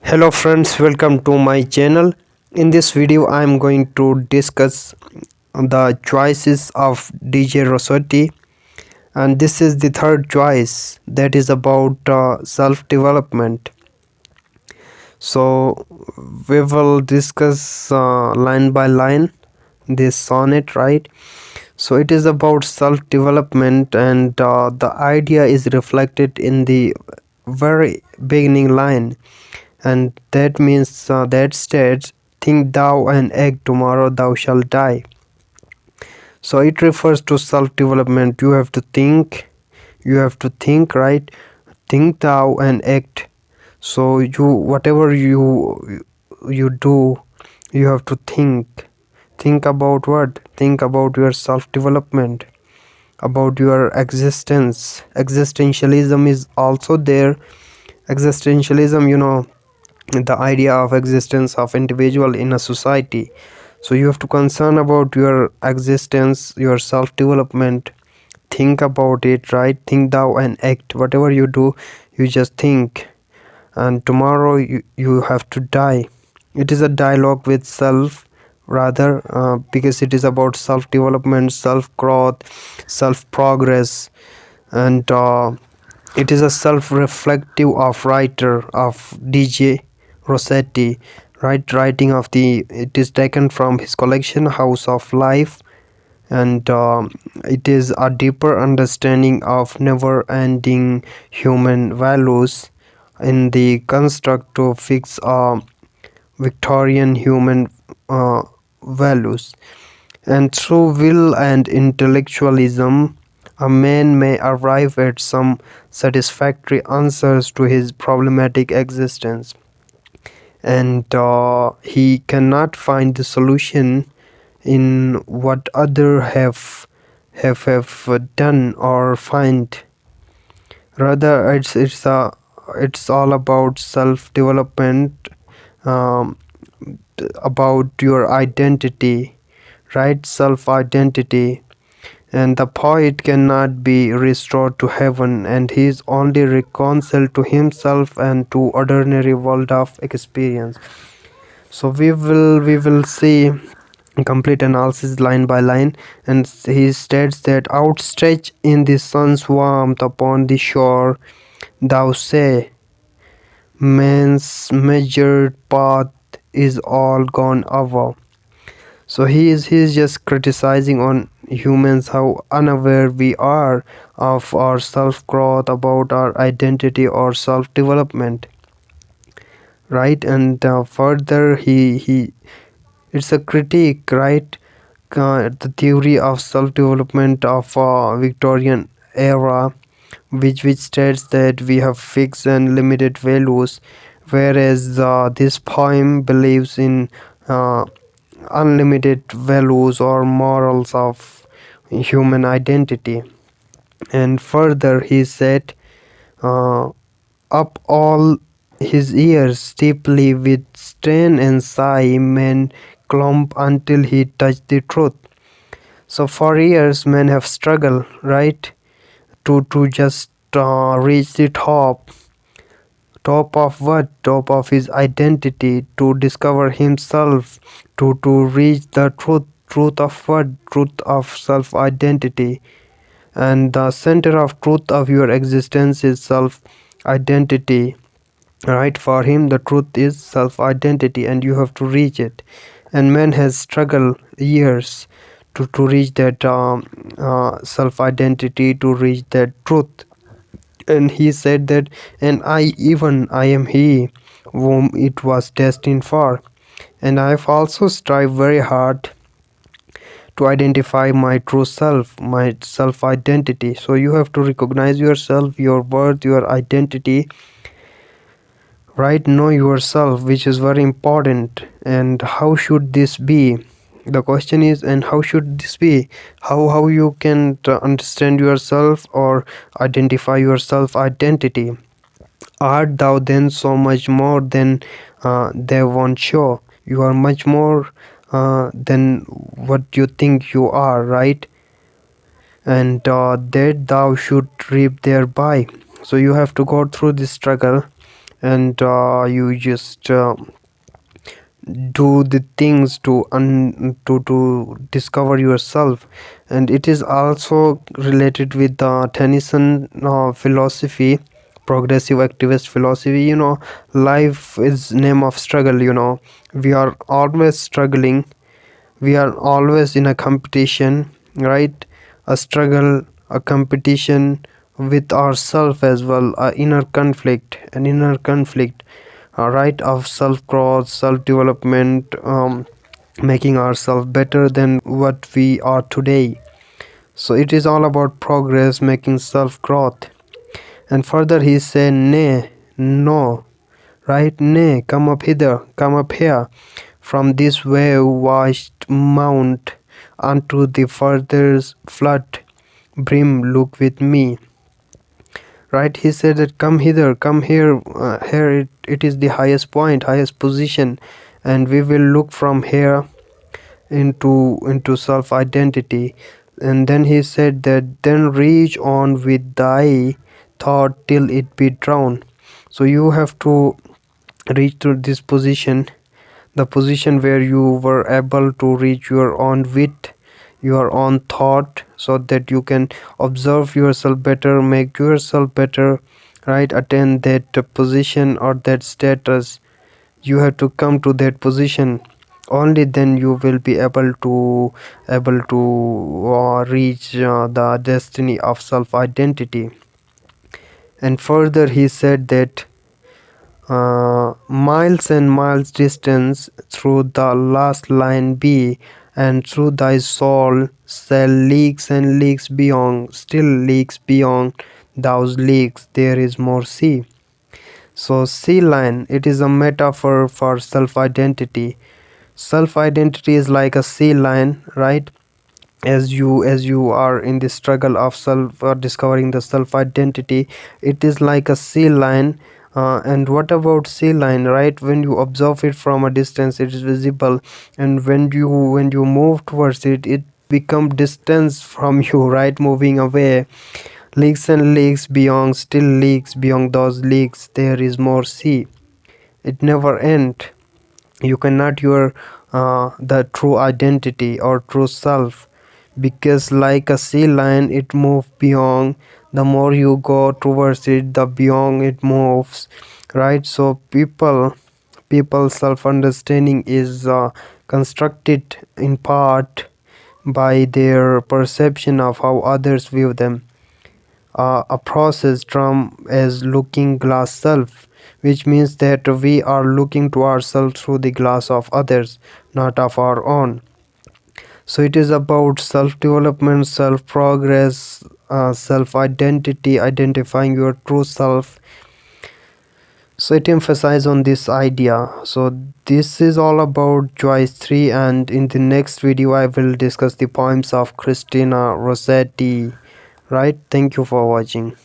Hello friends, welcome to my channel. In this video I am going to discuss the choices of DJ Rossetti, and this is the third choice, that is about self development. So we will discuss line by line this sonnet, right? So it is about self development, and the idea is reflected in the very beginning line, and that means that states, think thou and act, tomorrow thou shalt die. So it refers to self development. You have to think, right? Think thou and act. So whatever you do, you have to think about what? Think about your self development, about your existence. Existentialism is also there. Existentialism, the idea of existence of individual in a society. So you have to concern about your existence, your self development. Think about it, right? Think thou and act. Whatever you do, you just think, and tomorrow you have to die. It is a dialogue with self, rather, because it is about self development, self growth, self progress, and it is a self-reflective of writer of DJ Rossetti, right? Writing of the, it is taken from his collection House of Life, and it is a deeper understanding of never-ending human values in the construct to fix Victorian human values. And through will and intellectualism, a man may arrive at some satisfactory answers to his problematic existence, and he cannot find the solution in what other have done or find. Rather, it's all about self development, um, about your identity, right? Self identity. And the poet cannot be restored to heaven, and he is only reconciled to himself and to ordinary world of experience. So we will see complete analysis line by line, and he states that, outstretched in the sun's warmth upon the shore, thou say, man's measured path is all gone over. So he is just criticizing on humans, how unaware we are of our self growth, about our identity or self development, right? And further, he it's a critique, right? The theory of self development of Victorian era, which states that we have fixed and limited values, whereas this poem believes in uh, unlimited values or morals of human identity. And further, he said, uh, up all his ears steeply with strain and sigh, man clomb until he touched the truth. So for years, men have struggled, right, to just reach the top. Top of what? Top of his identity, to discover himself, to reach the truth of what? Truth of self identity. And the center of truth of your existence is self identity, right? For him the truth is self identity, and you have to reach it. And man has struggled years to reach that self identity, to reach that truth. And he said that, and I am he whom it was destined for, and I've also strive very hard to identify my true self, my self identity. So you have to recognize yourself, your worth, your identity, right? Know yourself, which is very important. And how should this be? The question is, and how should this be? How you can understand yourself or identify your self identity? Art thou then so much more than they won't show? You are much more than what you think you are, right? And that thou should reap thereby. So you have to go through this struggle, and you just do the things to discover yourself. And it is also related with the Tennyson philosophy, progressive activist philosophy. Life is name of struggle. We are always struggling, we are always in a competition, right? A struggle, a competition with ourself as well, a inner conflict, an inner conflict, right, of self growth, self development, making ourselves better than what we are today. So it is all about progress, making self growth. And further he said, nay, no, right? Nay, come up hither, come up here, from this wave washed mount unto the furthest flood brim, look with me. Right? He said that come hither, come here, here it is the highest point, highest position, and we will look from here into self identity. And then he said that then reach on with thy thought till it be drowned. So you have to reach to this position, the position where you were able to reach your own wit, your own thought, so that you can observe yourself better, make yourself better, right? Attain that position or that status. You have to come to that position. Only then you will be able to reach the destiny of self identity. And further he said that miles and miles distance through the last line be, and through thy soul shall leagues and leagues beyond, still leagues beyond those leagues there is more sea. So sea line, it is a metaphor for self identity. Self identity is like a sea line, right? As you are in the struggle of self discovering the self identity, it is like a sea line. And what about sea line, right? When you observe it from a distance, it is visible, and when you move towards it, it become distance from you, right? Moving away. Leagues and leagues beyond, still leagues beyond those leagues there is more sea. It never end. You cannot your the true identity or true self, because like a sea lion it moves beyond. The more you go towards it, the beyond it moves, right? So people self understanding is constructed in part by their perception of how others view them. A process termed as looking glass self, which means that we are looking to ourselves through the glass of others, not of our own. So it is about self development, self progress, self identity, identifying your true self. So it emphasizes on this idea. So this is all about Joyce 3, and in the next video I will discuss the poems of Christina Rossetti. Right? Thank you for watching.